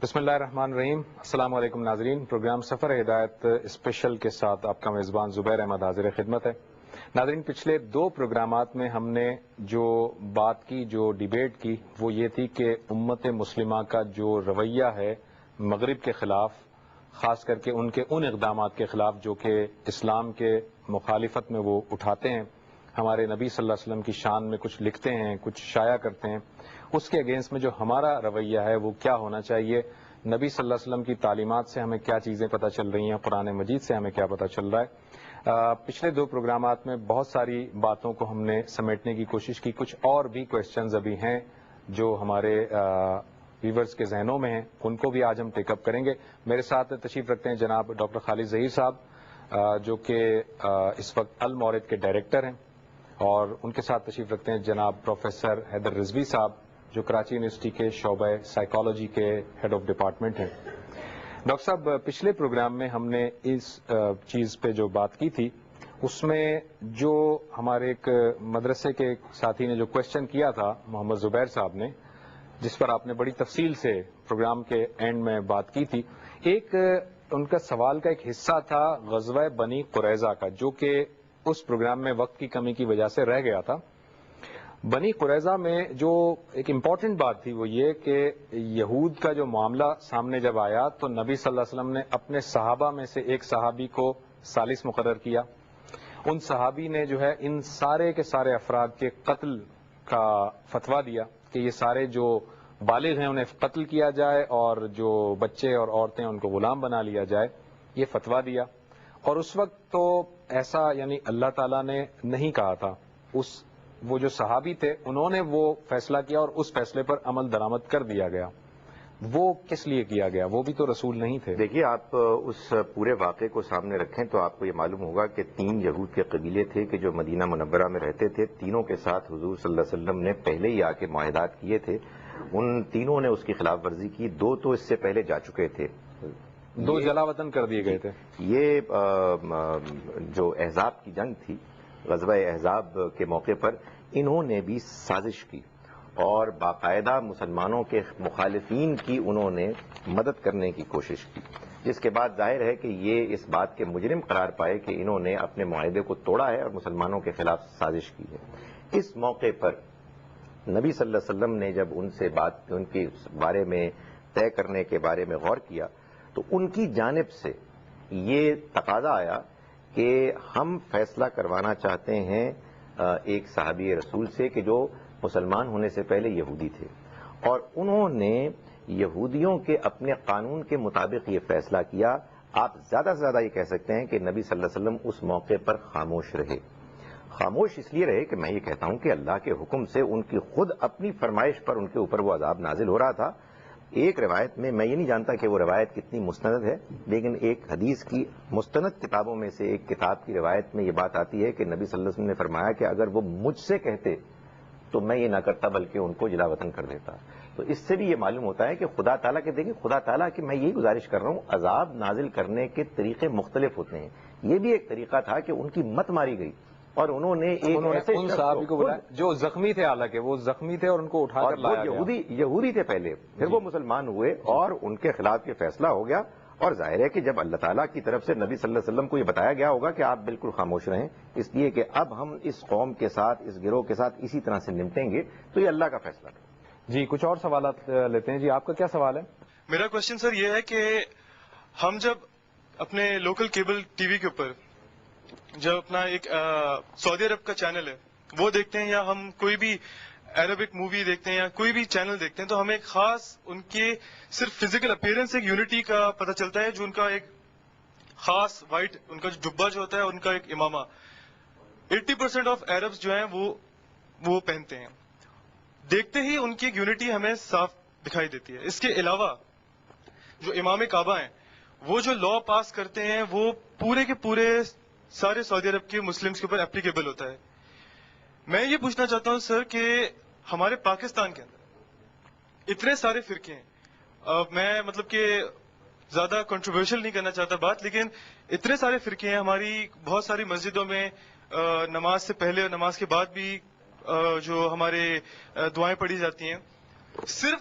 بسم اللہ الرحمن الرحیم. السلام علیکم ناظرین. پروگرام سفر ہدایت اسپیشل کے ساتھ آپ کا میزبان زبیر احمد حاضر خدمت ہے. ناظرین، پچھلے دو پروگرامات میں ہم نے جو بات کی، جو ڈیبیٹ کی، وہ یہ تھی کہ امت مسلمہ کا جو رویہ ہے مغرب کے خلاف، خاص کر کے ان اقدامات کے خلاف جو کہ اسلام کے مخالفت میں وہ اٹھاتے ہیں، ہمارے نبی صلی اللہ علیہ وسلم کی شان میں کچھ لکھتے ہیں، کچھ شائع کرتے ہیں، اس کے اگینسٹ میں جو ہمارا رویہ ہے وہ کیا ہونا چاہیے. نبی صلی اللہ علیہ وسلم کی تعلیمات سے ہمیں کیا چیزیں پتہ چل رہی ہیں، قرآن مجید سے ہمیں کیا پتہ چل رہا ہے. پچھلے دو پروگرامات میں بہت ساری باتوں کو ہم نے سمیٹنے کی کوشش کی. کچھ اور بھی کویسچنز ابھی ہیں جو ہمارے ویورز کے ذہنوں میں ہیں، ان کو بھی آج ہم ٹیک اپ کریں گے. میرے ساتھ تشریف رکھتے ہیں جناب ڈاکٹر خالد ظہیر صاحب، جو کہ اس وقت المورد کے ڈائریکٹر ہیں، اور ان کے ساتھ تشریف رکھتے ہیں جناب پروفیسر حیدر رضوی صاحب، جو کراچی یونیورسٹی کے شعبہ سائیکالوجی کے ہیڈ آف ڈپارٹمنٹ ہیں. ڈاکٹر صاحب، پچھلے پروگرام میں ہم نے اس چیز پہ جو بات کی تھی، اس میں جو ہمارے ایک مدرسے کے ساتھی نے جو کوشچن کیا تھا محمد زبیر صاحب نے، جس پر آپ نے بڑی تفصیل سے پروگرام کے اینڈ میں بات کی تھی، ایک ان کا سوال کا ایک حصہ تھا غزوہ بنی قریظہ کا، جو کہ اس پروگرام میں وقت کی کمی کی وجہ سے رہ گیا تھا. بنی قریظہ میں جو ایک امپورٹنٹ بات تھی وہ یہ کہ یہود کا جو معاملہ سامنے جب آیا تو نبی صلی اللہ علیہ وسلم نے اپنے صحابہ میں سے ایک صحابی کو ثالث مقرر کیا. ان صحابی نے جو ہے ان سارے کے سارے افراد کے قتل کا فتویٰ دیا کہ یہ سارے جو بالغ ہیں انہیں قتل کیا جائے اور جو بچے اور عورتیں ان کو غلام بنا لیا جائے، یہ فتویٰ دیا. اور اس وقت تو ایسا یعنی اللہ تعالیٰ نے نہیں کہا تھا، وہ جو صحابی تھے انہوں نے وہ فیصلہ کیا اور اس فیصلے پر عمل درآمد کر دیا گیا. وہ کس لیے کیا گیا؟ وہ بھی تو رسول نہیں تھے. دیکھیے، آپ اس پورے واقعے کو سامنے رکھیں تو آپ کو یہ معلوم ہوگا کہ 3 یہود کے قبیلے تھے کہ جو مدینہ منورہ میں رہتے تھے. تینوں کے ساتھ حضور صلی اللہ علیہ وسلم نے پہلے ہی آ کے معاہدات کیے تھے. ان تینوں نے اس کی خلاف ورزی کی. 2 تو اس سے پہلے جا چکے تھے، 2 جلا وطن کر دیے گئے تھے. یہ جو احزاب کی جنگ تھی، غزوہ احزاب کے موقع پر انہوں نے بھی سازش کی اور باقاعدہ مسلمانوں کے مخالفین کی انہوں نے مدد کرنے کی کوشش کی، جس کے بعد ظاہر ہے کہ یہ اس بات کے مجرم قرار پائے کہ انہوں نے اپنے معاہدے کو توڑا ہے اور مسلمانوں کے خلاف سازش کی ہے. اس موقع پر نبی صلی اللہ علیہ وسلم نے جب ان سے بات ان کے بارے میں طے کرنے کے بارے میں غور کیا تو ان کی جانب سے یہ تقاضا آیا کہ ہم فیصلہ کروانا چاہتے ہیں ایک صحابی رسول سے کہ جو مسلمان ہونے سے پہلے یہودی تھے، اور انہوں نے یہودیوں کے اپنے قانون کے مطابق یہ فیصلہ کیا. آپ زیادہ سے زیادہ یہ کہہ سکتے ہیں کہ نبی صلی اللہ علیہ وسلم اس موقع پر خاموش رہے. خاموش اس لیے رہے کہ میں یہ کہتا ہوں کہ اللہ کے حکم سے ان کی خود اپنی فرمائش پر ان کے اوپر وہ عذاب نازل ہو رہا تھا. ایک روایت میں یہ نہیں جانتا کہ وہ روایت کتنی مستند ہے، لیکن ایک حدیث کی مستند کتابوں میں سے ایک کتاب کی روایت میں یہ بات آتی ہے کہ نبی صلی اللہ علیہ وسلم نے فرمایا کہ اگر وہ مجھ سے کہتے تو میں یہ نہ کرتا بلکہ ان کو جلا وطن کر دیتا. تو اس سے بھی یہ معلوم ہوتا ہے کہ خدا تعالیٰ کے دیکھیں، خدا تعالیٰ کی میں یہی گزارش کر رہا ہوں، عذاب نازل کرنے کے طریقے مختلف ہوتے ہیں. یہ بھی ایک طریقہ تھا کہ ان کی مت ماری گئی اور انہوں نے ان صحابی کو بلایا جو زخمی تھے، حالانکہ وہ زخمی تھے اور ان کو اٹھا کر لایا گیا. یہودی تھے پہلے، پھر وہ مسلمان ہوئے اور ان کے خلاف یہ فیصلہ ہو گیا. اور ظاہر ہے کہ جب اللہ تعالیٰ کی طرف سے نبی صلی اللہ علیہ وسلم کو یہ بتایا گیا ہوگا کہ آپ بالکل خاموش رہیں، اس لیے کہ اب ہم اس قوم کے ساتھ، اس گروہ کے ساتھ اسی طرح سے نمٹیں گے، تو یہ اللہ کا فیصلہ ہے. جی، کچھ اور سوالات لیتے ہیں. جی، آپ کا کیا سوال ہے؟ میرا کوشچن سر یہ ہے کہ ہم جب اپنے لوکل کیبل ٹی وی کے اوپر جب اپنا ایک سعودی عرب کا چینل ہے وہ دیکھتے ہیں، یا ہم کوئی بھی عربک مووی دیکھتے ہیں یا کوئی بھی چینل دیکھتے ہیں، تو ہمیں ایک خاص ان کے صرف فزیکل اپیرنس ایک یونٹی کا پتہ چلتا ہے، جو ان کا ایک خاص وائٹ ان کا جو جبہ جو ہوتا ہے، ان کا ایک امامہ 80% آف عربس جو ہیں وہ پہنتے ہیں. دیکھتے ہی ان کی ایک یونٹی ہمیں صاف دکھائی دیتی ہے. اس کے علاوہ جو امام کعبہ ہیں وہ جو لا پاس کرتے ہیں وہ پورے کے پورے سارے سعودی عرب کے مسلمس کے اوپر اپلیکیبل ہوتا ہے. میں یہ پوچھنا چاہتا ہوں سر کہ ہمارے پاکستان کے اندر اتنے سارے فرقے ہیں، میں مطلب کہ زیادہ کنٹروورشل نہیں کرنا چاہتا بات، لیکن اتنے سارے فرقے ہیں. ہماری بہت ساری مسجدوں میں نماز سے پہلے اور نماز کے بعد بھی جو ہمارے دعائیں پڑھی جاتی ہیں، صرف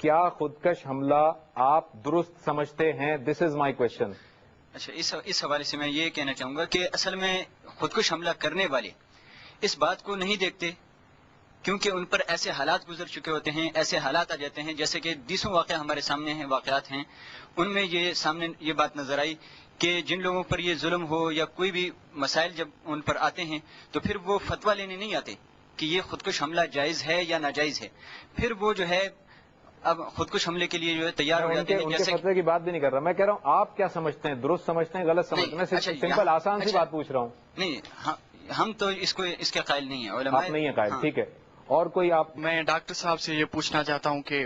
کیا خودکش حملہ آپ درست سمجھتے ہیں؟ دس از مائی کوشچن. اچھا، اس حوالے سے میں یہ کہنا چاہوں گا کہ اصل میں خودکش حملہ کرنے والے اس بات کو نہیں دیکھتے، کیونکہ ان پر ایسے حالات گزر چکے ہوتے ہیں، ایسے حالات آ جاتے ہیں، جیسے کہ دیسوں واقعہ ہمارے سامنے ہیں، واقعات ہیں، ان میں یہ بات نظر آئی کہ جن لوگوں پر یہ ظلم ہو یا کوئی بھی مسائل جب ان پر آتے ہیں تو پھر وہ فتویٰ لینے نہیں آتے کہ یہ خودکش حملہ جائز ہے یا ناجائز ہے، پھر وہ جو ہے اب خودکش حملے کے لیے جو ہے تیار ہو جاتے ہیں. ان کے جیسے فتوے کی بات بھی نہیں کر رہا میں، کہہ رہا ہوں آپ کیا سمجھتے ہیں، درست سمجھتے ہیں غلط سمجھتے ہیں؟ میں سمپل آسان سی بات پوچھ رہا ہوں. نہیں، ہم تو اس کے قائل نہیں ہیں، علماء آپ نہیں ہیں قائل، ٹھیک ہے. اور کوئی آپ؟ میں ڈاکٹر صاحب سے یہ پوچھنا چاہتا ہوں کہ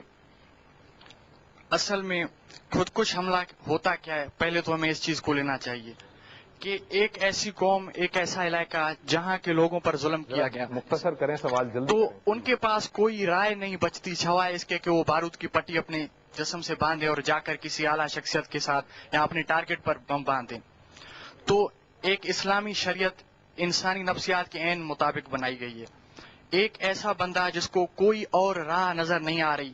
اصل میں خودکش حملہ ہوتا کیا ہے. پہلے تو ہمیں اس چیز کو لینا چاہیے کہ ایک ایسی قوم، ایک ایسا علاقہ جہاں کے لوگوں پر ظلم کیا گیا، مختصر کریں سوال جلدی تو کریں. ان کے پاس کوئی رائے نہیں بچتی سوائے اس کے کہ وہ بارود کی پٹی اپنے جسم سے باندھے اور جا کر کسی اعلیٰ شخصیت کے ساتھ یا اپنے ٹارگٹ پر بم باندھیں. تو ایک اسلامی شریعت انسانی نفسیات کے عین مطابق بنائی گئی ہے. ایک ایسا بندہ جس کو کوئی اور راہ نظر نہیں آ رہی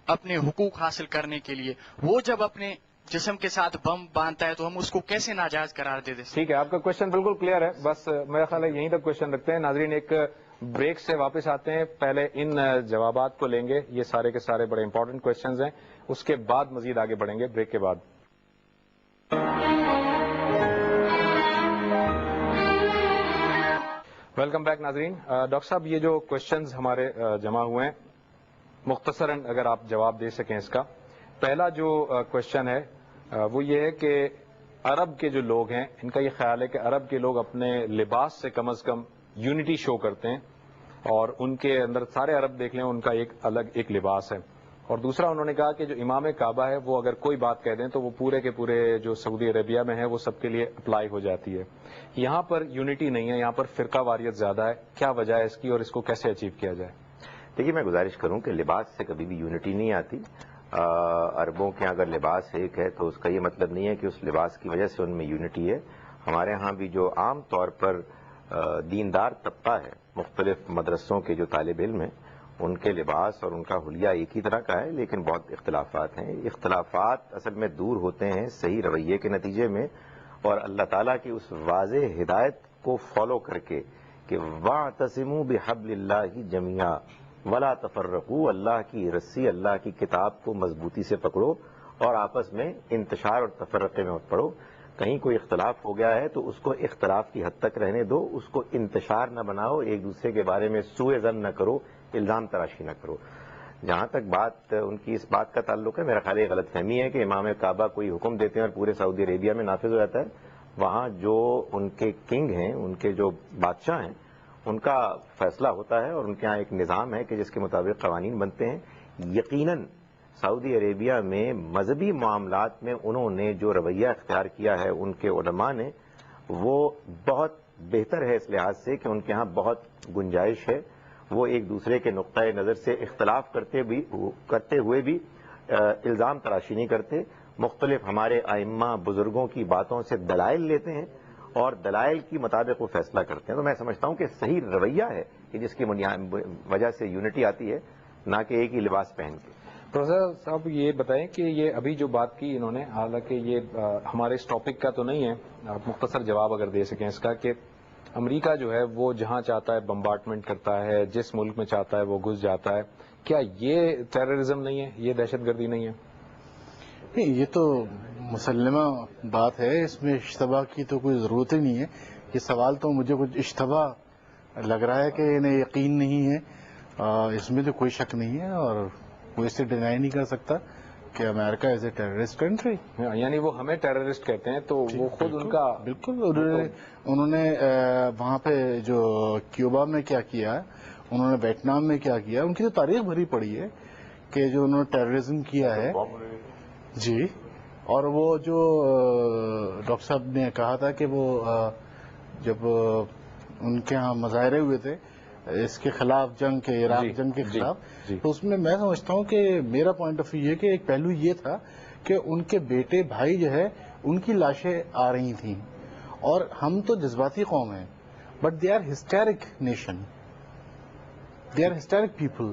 اپنے حقوق حاصل کرنے کے لیے، وہ جب اپنے جسم کے ساتھ بم باندھتا ہے تو ہم اس کو کیسے ناجائز قرار دے دیں؟ ٹھیک ہے، آپ کا کوشچن بالکل کلیئر ہے. بس میرا خیال ہے یہیں تک کوشچن رکھتے ہیں. ناظرین ایک بریک سے واپس آتے ہیں، پہلے ان جوابات کو لیں گے، یہ سارے کے سارے بڑے امپورٹنٹ کوشچنز ہیں، اس کے بعد مزید آگے بڑھیں گے بریک کے بعد. ویلکم بیک ناظرین. ڈاکٹر صاحب یہ جو کوشچنز ہمارے جمع ہوئے ہیں مختصراً اگر آپ جواب دے سکیں اس کا. پہلا جو کوشچن ہے وہ یہ ہے کہ عرب کے جو لوگ ہیں ان کا یہ خیال ہے کہ عرب کے لوگ اپنے لباس سے کم از کم یونٹی شو کرتے ہیں، اور ان کے اندر سارے عرب دیکھ لیں ان کا ایک الگ ایک لباس ہے. اور دوسرا انہوں نے کہا کہ جو امام کعبہ ہے وہ اگر کوئی بات کہہ دیں تو وہ پورے کے پورے جو سعودی عربیہ میں ہے وہ سب کے لیے اپلائی ہو جاتی ہے. یہاں پر یونٹی نہیں ہے، یہاں پر فرقہ واریت زیادہ ہے. کیا وجہ ہے اس کی اور اس کو کیسے اچیو کیا جائے؟ دیکھیے میں گزارش کروں کہ لباس سے کبھی بھی یونٹی نہیں آتی. عربوں کے اگر لباس ایک ہے تو اس کا یہ مطلب نہیں ہے کہ اس لباس کی وجہ سے ان میں یونٹی ہے. ہمارے ہاں بھی جو عام طور پر دیندار طبقہ ہے، مختلف مدرسوں کے جو طالب علم ہیں، ان کے لباس اور ان کا حلیہ ایک ہی طرح کا ہے، لیکن بہت اختلافات ہیں. اختلافات اصل میں دور ہوتے ہیں صحیح رویے کے نتیجے میں، اور اللہ تعالیٰ کی اس واضح ہدایت کو فالو کر کے کہ وَاعْتَصِمُوا بِحَبْلِ اللَّهِ جَمِيعًا وَلَا تَفَرَّقُوا، اللہ کی رسی، اللہ کی کتاب کو مضبوطی سے پکڑو اور آپس میں انتشار اور تفرقے میں مت پڑو. کہیں کوئی اختلاف ہو گیا ہے تو اس کو اختلاف کی حد تک رہنے دو، اس کو انتشار نہ بناؤ، ایک دوسرے کے بارے میں سوء ظن نہ کرو، الزام تراشی نہ کرو. جہاں تک بات ان کی اس بات کا تعلق ہے، میرا خیال یہ غلط فہمی ہے کہ امام کعبہ کوئی حکم دیتے ہیں اور پورے سعودی عربیہ میں نافذ ہو جاتا ہے. وہاں جو ان کے کنگ ہیں، ان کے جو بادشاہ ہیں، ان کا فیصلہ ہوتا ہے اور ان کے ہاں ایک نظام ہے کہ جس کے مطابق قوانین بنتے ہیں. یقیناً سعودی عربیہ میں مذہبی معاملات میں انہوں نے جو رویہ اختیار کیا ہے ان کے علماء نے، وہ بہت بہتر ہے اس لحاظ سے کہ ان کے ہاں بہت گنجائش ہے. وہ ایک دوسرے کے نقطۂ نظر سے اختلاف کرتے ہوئے بھی الزام تراشی نہیں کرتے. مختلف ہمارے ائمہ بزرگوں کی باتوں سے دلائل لیتے ہیں اور دلائل کی مطابق وہ فیصلہ کرتے ہیں. تو میں سمجھتا ہوں کہ صحیح رویہ ہے کہ جس کی وجہ سے یونٹی آتی ہے، نہ کہ ایک ہی لباس پہن کے. پروفیسر صاحب یہ بتائیں کہ یہ ابھی جو بات کی انہوں نے، حالانکہ یہ ہمارے اس ٹاپک کا تو نہیں ہے، آپ مختصر جواب اگر دے سکیں اس کا، کہ امریکہ جو ہے وہ جہاں چاہتا ہے بمبارڈمنٹ کرتا ہے، جس ملک میں چاہتا ہے وہ گھس جاتا ہے. کیا یہ ٹیررزم نہیں ہے، یہ دہشت گردی نہیں ہے؟ نہیں، یہ تو مسلمہ بات ہے، اس میں اشتباہ کی تو کوئی ضرورت ہی نہیں ہے. یہ سوال تو مجھے کچھ اشتباہ لگ رہا ہے کہ انہیں یقین نہیں ہے، اس میں تو کوئی شک نہیں ہے، اور وہ اسے ڈینائی نہیں کر سکتا کہ امریکہ از اے ٹیررسٹ کنٹری. یعنی وہ ہمیں ٹیررسٹ کہتے ہیں تو وہ خود ان کا بالکل انہوں نے وہاں پہ جو کیوبا میں کیا کیا، انہوں نے ویتنام میں کیا کیا، ان کی تو تاریخ بھری پڑی ہے کہ جو انہوں نے ٹیررزم کیا ہے. جی، اور وہ جو ڈاکٹر صاحب نے کہا تھا کہ وہ جب ان کے ہاں مظاہرے ہوئے تھے اس کے خلاف، جنگ کے، عراق جنگ کے خلاف، تو اس میں میں سمجھتا ہوں کہ میرا پوائنٹ آف ویو یہ کہ ایک پہلو یہ تھا کہ ان کے بیٹے بھائی جو ہے ان کی لاشیں آ رہی تھیں، اور ہم تو جذباتی قوم ہیں، but they are hysteric nation, they are hysteric people.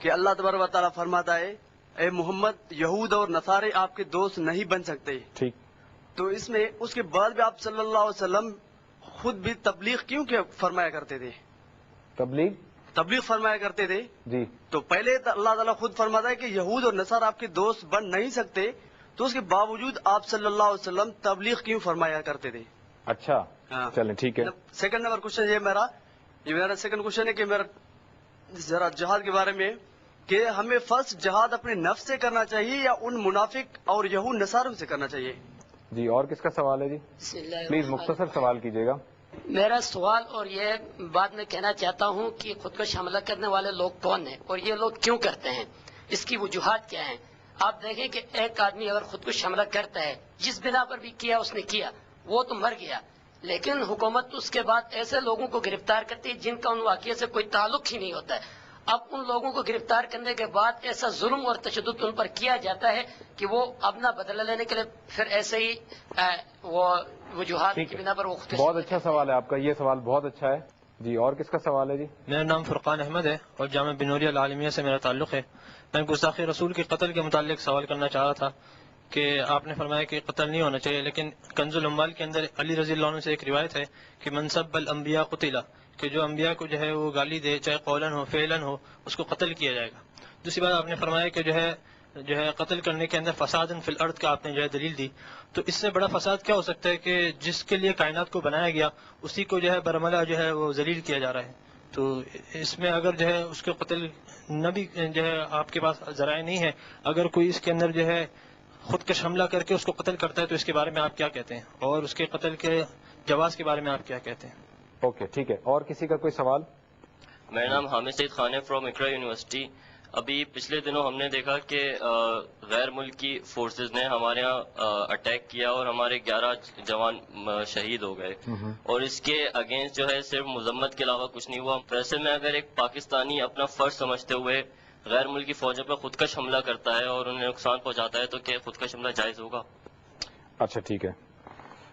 کہ اللہ تبارک و تعالیٰ فرماتا ہے اے محمد یہود اور نصارے آپ کے دوست نہیں بن سکتے. ٹھیک. تو اس میں اس کے بعد بھی آپ صلی اللہ علیہ وسلم خود بھی تبلیغ کیوں کہ فرمایا کرتے تھے؟ تبلیغ فرمایا کرتے تھے جی. تو پہلے اللہ تعالیٰ خود فرماتا ہے کہ یہود اور نصارہ آپ کے دوست بن نہیں سکتے، تو اس کے باوجود آپ صلی اللہ علیہ وسلم تبلیغ کیوں فرمایا کرتے تھے؟ اچھا چلیں ٹھیک ہے. سیکنڈ نمبر کوشچن یہ میرا سیکنڈ کوشچن ہے کہ میرا ذرا جہاد کے بارے میں کہ ہمیں فرسٹ جہاد اپنے نفس سے کرنا چاہیے یا ان منافق اور یہود نصاروں سے کرنا چاہیے؟ جی اور کس کا سوال ہے جی؟ پلیز مختصر سوال کیجیے گا. میرا سوال اور یہ بات میں کہنا چاہتا ہوں کہ خودکش حملہ کرنے والے لوگ کون ہیں اور یہ لوگ کیوں کرتے ہیں، اس کی وجوہات کیا ہیں؟ آپ دیکھیں کہ ایک آدمی اگر خودکش حملہ کرتا ہے، جس بنا پر بھی کیا اس نے کیا، وہ تو مر گیا، لیکن حکومت اس کے بعد ایسے لوگوں کو گرفتار کرتی ہے جن کا ان واقعے سے کوئی تعلق ہی نہیں ہوتا ہے. اب ان لوگوں کو گرفتار کرنے کے بعد ایسا ظلم اور تشدد ان پر کیا جاتا ہے کہ وہ اپنا بدلہ لینے کے لیے پھر ایسے ہی وہ وجوہات کی بنا پر وہ بہت اچھا سوال ہے آپ کا، یہ سوال بہت اچھا ہے. جی اور کس کا سوال ہے جی؟ میرا نام فرقان احمد ہے اور جامعہ بنوریہ العالمیہ سے میرا تعلق ہے. میں گستاخی رسول کے قتل کے متعلق سوال کرنا چاہ رہا تھا کہ آپ نے فرمایا کہ قتل نہیں ہونا چاہیے، لیکن کنز الاموال کے اندر علی رضی اللہ عنہ سے ایک روایت ہے کہ من سب الانبیاء قتلا، کہ جو انبیاء کو جو ہے وہ گالی دے، چاہے قولاً ہو فعلاً ہو، اس کو قتل کیا جائے گا. دوسری بات آپ نے فرمایا کہ جو ہے قتل کرنے کے اندر فسادن فی الارض کا آپ نے جو ہے دلیل دی. تو اس سے بڑا فساد کیا ہو سکتا ہے کہ جس کے لیے کائنات کو بنایا گیا اسی کو جو ہے برملا جو ہے وہ ذلیل کیا جا رہا ہے. تو اس میں اگر جو ہے اس کے قتل نہ بھی جو ہے آپ کے پاس ذرائع نہیں ہے، اگر کوئی اس کے اندر جو ہے خودکش حملہ کر کے اس کو قتل کرتا ہے تو اس کے بارے میں آپ کیا کہتے ہیں، اور اس کے قتل کے جواز کے بارے میں آپ کیا کہتے ہیں؟ اوکے ٹھیک ہے. اور کسی کا کوئی سوال؟ میرا نام حامد سعید خان ہے فرام اقرا یونیورسٹی. ابھی پچھلے دنوں ہم نے دیکھا کہ غیر ملکی فورسز نے ہمارے یہاں اٹیک کیا اور ہمارے 11 جوان شہید ہو گئے، اور اس کے اگینسٹ جو ہے صرف مذمت کے علاوہ کچھ نہیں ہوا. ایسے میں اگر ایک پاکستانی اپنا فرض سمجھتے ہوئے غیر ملکی فوجوں پر خودکش حملہ کرتا ہے اور انہیں نقصان پہنچاتا ہے تو کیا خودکش حملہ جائز ہوگا؟ اچھا ٹھیک ہے،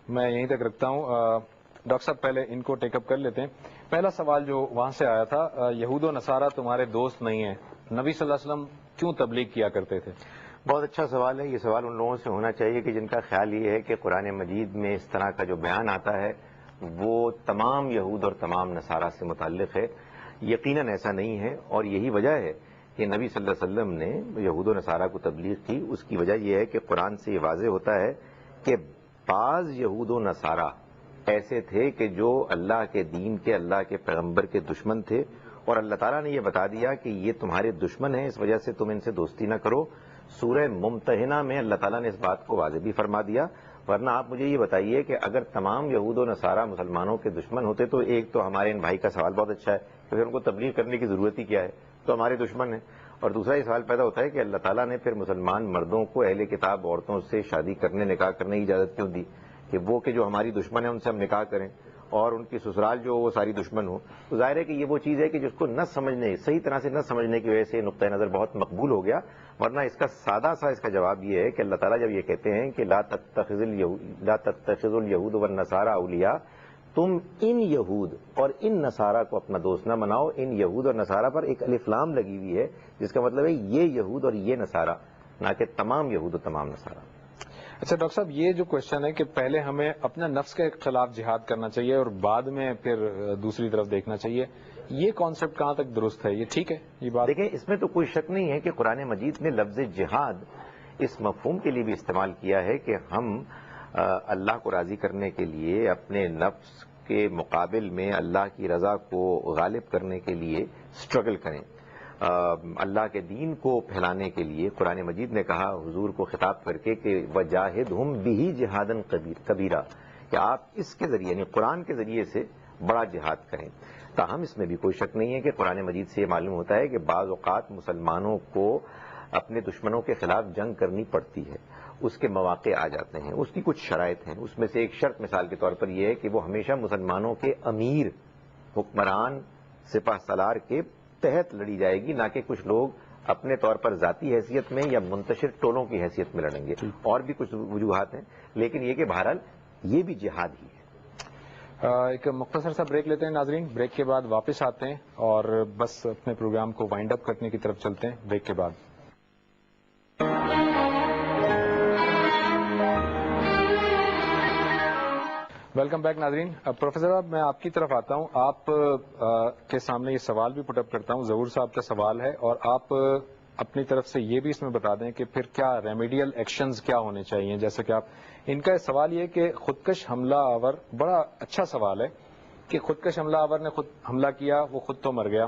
میں یہیں تک رکھتا ہوں. ڈاکٹر صاحب پہلے ان کو ٹیک اپ کر لیتے ہیں. پہلا سوال جو وہاں سے آیا تھا، یہود و نصارہ تمہارے دوست نہیں ہیں، نبی صلی اللہ علیہ وسلم کیوں تبلیغ کیا کرتے تھے؟ بہت اچھا سوال ہے. یہ سوال ان لوگوں سے ہونا چاہیے کہ جن کا خیال یہ ہے کہ قرآن مجید میں اس طرح کا جو بیان آتا ہے وہ تمام یہود اور تمام نصارہ سے متعلق ہے. یقیناً ایسا نہیں ہے، اور یہی وجہ ہے کہ نبی صلی اللہ علیہ وسلم نے یہود و نصارہ کو تبلیغ کی. اس کی وجہ یہ ہے کہ قرآن سے یہ واضح ہوتا ہے کہ بعض یہود و نصارہ ایسے تھے کہ جو اللہ کے دین کے، اللہ کے پیغمبر کے دشمن تھے، اور اللہ تعالیٰ نے یہ بتا دیا کہ یہ تمہارے دشمن ہیں، اس وجہ سے تم ان سے دوستی نہ کرو. سورہ ممتحنہ میں اللہ تعالیٰ نے اس بات کو واضح بھی فرما دیا. ورنہ آپ مجھے یہ بتائیے کہ اگر تمام یہود و نصارہ مسلمانوں کے دشمن ہوتے تو ایک تو ہمارے ان بھائی کا سوال بہت اچھا ہے کہ پھر ان کو تبلیغ کرنے کی ضرورت ہی کیا ہے، تو ہمارے دشمن ہیں. اور دوسرا یہ سوال پیدا ہوتا ہے کہ اللہ تعالیٰ نے پھر مسلمان مردوں کو اہل کتاب عورتوں سے شادی کرنے، نکاح کرنے کی اجازت کیوں دی؟ کہ وہ کہ جو ہماری دشمن ہیں ان سے ہم نکاح کریں اور ان کی سسرال جو وہ ساری دشمن ہو. تو ظاہر ہے کہ یہ وہ چیز ہے کہ جس کو نہ سمجھنے، صحیح طرح سے نہ سمجھنے کی وجہ سے نقطۂ نظر بہت مقبول ہو گیا. ورنہ اس کا سادہ سا اس کا جواب یہ ہے کہ اللہ تعالیٰ جب یہ کہتے ہیں کہ لا تتخذوا اليہود والنصارى اولیاء، تم ان یہود اور ان نصارہ کو اپنا دوست نہ بناؤ. ان یہود اور نصارہ پر ایک الف لام لگی ہوئی ہے جس کا مطلب ہے یہ یہود اور یہ نصارہ، نہ کہ تمام یہود اور تمام نصارہ. اچھا ڈاکٹر صاحب، یہ جو کوشچن ہے کہ پہلے ہمیں اپنا نفس کے خلاف جہاد کرنا چاہیے اور بعد میں پھر دوسری طرف دیکھنا چاہیے، یہ کانسیپٹ کہاں تک درست ہے؟ یہ ٹھیک ہے یہ بات؟ دیکھیں، اس میں تو کوئی شک نہیں ہے کہ قرآن مجید نے لفظ جہاد اس مفہوم کے لیے بھی استعمال کیا ہے کہ ہم اللہ کو راضی کرنے کے لیے اپنے نفس کے مقابل میں اللہ کی رضا کو غالب کرنے کے لیے اسٹرگل کریں. اللہ کے دین کو پھیلانے کے لیے قرآن مجید نے کہا حضور کو خطاب کر کے کہ وجاہدہم بہ جہادا کبیرا، کہ آپ اس کے ذریعے یعنی قرآن کے ذریعے سے بڑا جہاد کریں. تاہم اس میں بھی کوئی شک نہیں ہے کہ قرآن مجید سے یہ معلوم ہوتا ہے کہ بعض اوقات مسلمانوں کو اپنے دشمنوں کے خلاف جنگ کرنی پڑتی ہے، اس کے مواقع آ جاتے ہیں، اس کی کچھ شرائط ہیں. اس میں سے ایک شرط مثال کے طور پر یہ ہے کہ وہ ہمیشہ مسلمانوں کے امیر، حکمران، سپہ سالار کے تحت لڑی جائے گی، نہ کہ کچھ لوگ اپنے طور پر ذاتی حیثیت میں یا منتشر ٹولوں کی حیثیت میں لڑیں گے. اور بھی کچھ وجوہات ہیں، لیکن یہ کہ بہرحال یہ بھی جہاد ہی ہے. ایک مختصر سا بریک لیتے ہیں ناظرین. بریک کے بعد واپس آتے ہیں اور بس اپنے پروگرام کو وائنڈ اپ کرنے کی طرف چلتے ہیں بریک کے بعد. ویلکم بیک ناظرین. پروفیسر صاحب میں آپ کی طرف آتا ہوں. آپ کے سامنے یہ سوال بھی پٹ اپ کرتا ہوں. ظہور صاحب کا سوال ہے اور آپ اپنی طرف سے یہ بھی اس میں بتا دیں کہ پھر کیا ریمیڈیل ایکشنز کیا ہونے چاہیے. جیسے کہ آپ ان کا سوال یہ کہ خودکش حملہ آور, بڑا اچھا سوال ہے کہ خودکش حملہ آور نے خود حملہ کیا, وہ خود تو مر گیا,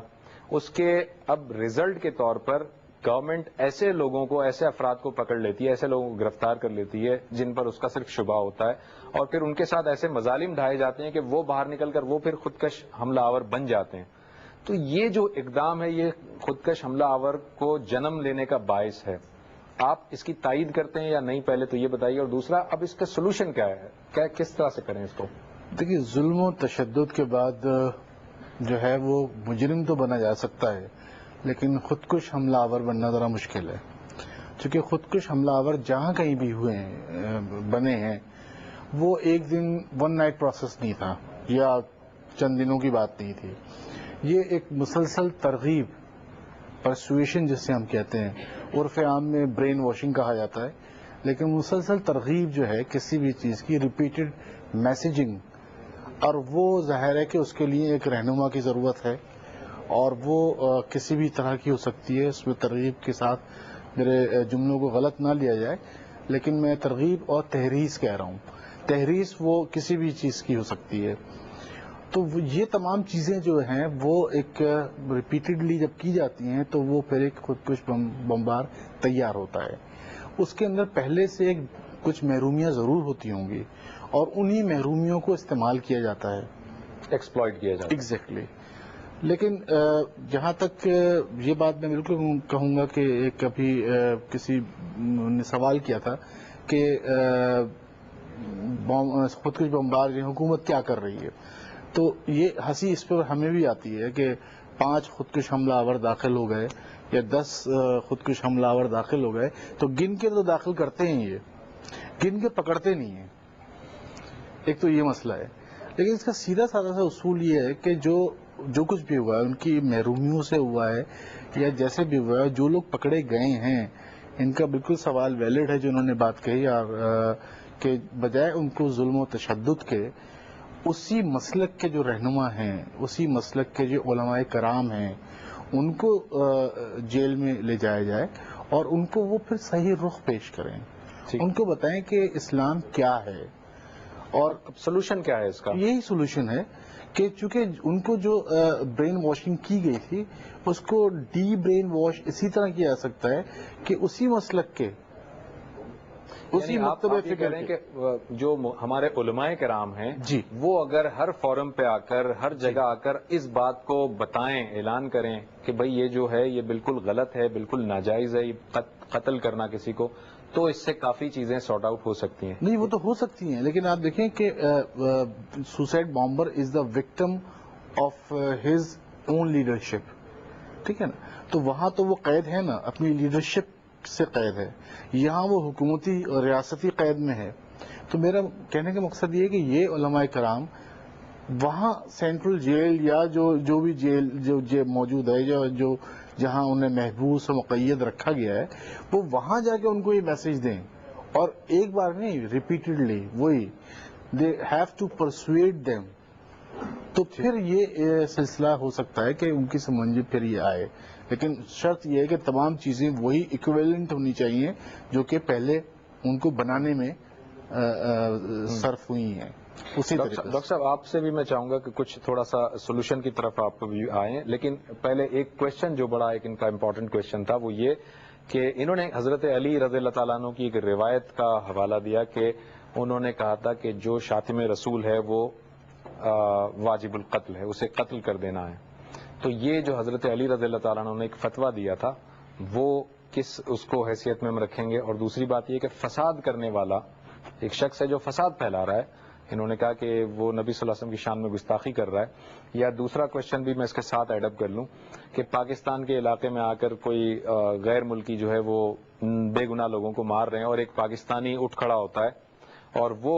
اس کے اب ریزلٹ کے طور پر گورنمنٹ ایسے لوگوں کو, ایسے افراد کو پکڑ لیتی ہے, ایسے لوگوں کو گرفتار کر لیتی ہے جن پر اس کا صرف شبہ ہوتا ہے, اور پھر ان کے ساتھ ایسے مظالم ڈھائے جاتے ہیں کہ وہ باہر نکل کر وہ پھر خودکش حملہ آور بن جاتے ہیں. تو یہ جو اقدام ہے یہ خودکش حملہ آور کو جنم لینے کا باعث ہے. آپ اس کی تائید کرتے ہیں یا نہیں, پہلے تو یہ بتائیے. اور دوسرا, اب اس کا سولوشن کیا ہے, کس طرح سے کریں اس کو؟ دیکھیے, ظلم و تشدد کے بعد جو ہے وہ مجرم تو بنا جا سکتا ہے, لیکن خودکش حملہ آور بننا ذرا مشکل ہے. چونکہ خودکش حملہ آور جہاں کہیں بھی ہوئے ہیں, بنے ہیں, وہ ایک دن ون نائٹ پروسیس نہیں تھا یا چند دنوں کی بات نہیں تھی. یہ ایک مسلسل ترغیب, پرسویشن جسے ہم کہتے ہیں, عرف عام میں برین واشنگ کہا جاتا ہے, لیکن مسلسل ترغیب جو ہے کسی بھی چیز کی, ریپیٹڈ میسیجنگ, اور وہ ظاہر ہے کہ اس کے لیے ایک رہنما کی ضرورت ہے, اور وہ کسی بھی طرح کی ہو سکتی ہے. اس میں ترغیب کے ساتھ میرے جملوں کو غلط نہ لیا جائے, لیکن میں ترغیب اور تحریض کہہ رہا ہوں. تحریض وہ کسی بھی چیز کی ہو سکتی ہے. تو یہ تمام چیزیں جو ہیں وہ ایک ریپیٹڈلی جب کی جاتی ہیں تو وہ پھر ایک خودکش بمبار تیار ہوتا ہے. اس کے اندر پہلے سے کچھ محرومیاں ضرور ہوتی ہوں گی, اور انہی محرومیوں کو استعمال کیا جاتا ہے, ایکسپلائٹ کیا جاتا ہے. ایگزیکٹلی. لیکن جہاں تک یہ بات میں بالکل کہوں گا کہ ایک ابھی کسی نے سوال کیا تھا کہ خودکش بمبار جو حکومت کیا کر رہی ہے, تو یہ ہنسی اس پر ہمیں بھی آتی ہے کہ 5 خودکش حملہ آور داخل ہو گئے یا 10 خودکش حملہ آور داخل ہو گئے, تو گن کے تو داخل کرتے ہیں, یہ گن کے پکڑتے نہیں ہیں. ایک تو یہ مسئلہ ہے. لیکن اس کا سیدھا سادہ سا اصول یہ ہے کہ جو کچھ بھی ہوا ہے ان کی محرومیوں سے ہوا ہے یا جیسے بھی ہوا ہے, جو لوگ پکڑے گئے ہیں ان کا بالکل سوال ویلڈ ہے جو انہوں نے بات کہی, اور کہ بجائے ان کو ظلم و تشدد کے, اسی مسلک کے جو رہنما ہیں, اسی مسلک کے جو علماء کرام ہیں, ان کو جیل میں لے جایا جائے اور ان کو وہ پھر صحیح رخ پیش کریں, ان کو بتائیں کہ اسلام کیا ہے اور سولوشن کیا ہے اس کا. یہی سولوشن ہے کہ چونکہ ان کو جو برین واشنگ کی گئی تھی اس کو ڈی برین واش اسی طرح کیا جا سکتا ہے کہ اسی مسلک کے, اسی مکتبہ فکر کے جو ہمارے علماء کرام ہیں جی, وہ اگر ہر فورم پہ آ کر, ہر جگہ آ کر اس بات کو بتائیں, اعلان کریں کہ بھئی یہ جو ہے یہ بالکل غلط ہے, بالکل ناجائز ہے, یہ قتل کرنا کسی کو, تو اس سے کافی چیزیں سارٹ آؤٹ ہو سکتی ہیں. نہیں, وہ تو ہو سکتی ہیں, لیکن آپ دیکھیں کہ suicide bomber is the victim of his own leadership, ٹھیک ہے نا, تو وہاں تو وہ قید ہے نا, اپنی لیڈرشپ سے قید ہے, یہاں وہ حکومتی اور ریاستی قید میں ہے. تو میرا کہنے کا مقصد یہ ہے کہ یہ علماء کرام وہاں سینٹرل جیل یا جو بھی جیل جو موجود ہے, جو جہاں انہیں محبوس اور مقید رکھا گیا ہے, وہ وہاں جا کے ان کو یہ میسج دیں, اور ایک بار نہیں, ریپیٹڈلی وہی, they have to persuade them. تو پھر یہ سلسلہ ہو سکتا ہے کہ ان کی سمجھ میں پھر یہ آئے, لیکن شرط یہ ہے کہ تمام چیزیں وہی ایکویلنٹ ہونی چاہیے جو کہ پہلے ان کو بنانے میں صرف ہوئی ہیں. ڈاکٹر صاحب, آپ سے بھی میں چاہوں گا کہ کچھ تھوڑا سا سولوشن کی طرف آپ بھی آئیں, لیکن پہلے ایک کوشچن جو بڑا ایک ان کا امپورٹنٹ کوشچن تھا وہ یہ کہ انہوں نے حضرت علی رضی اللہ تعالیٰ عنہ کی ایک روایت کا حوالہ دیا کہ انہوں نے کہا تھا کہ جو شاتم رسول ہے وہ واجب القتل ہے, اسے قتل کر دینا ہے. تو یہ جو حضرت علی رضی اللہ تعالیٰ عنہ نے ایک فتویٰ دیا تھا وہ کس اس کو حیثیت میں ہم رکھیں گے؟ اور دوسری بات یہ کہ فساد کرنے والا ایک شخص ہے جو فساد پھیلا رہا ہے, انہوں نے کہا کہ وہ نبی صلی اللہ علیہ وسلم کی شان میں گستاخی کر رہا ہے. یا دوسرا کوشچن بھی میں اس کے ساتھ ایڈ اپ کر لوں کہ پاکستان کے علاقے میں آ کر کوئی غیر ملکی جو ہے وہ بے گناہ لوگوں کو مار رہے ہیں, اور ایک پاکستانی اٹھ کھڑا ہوتا ہے اور وہ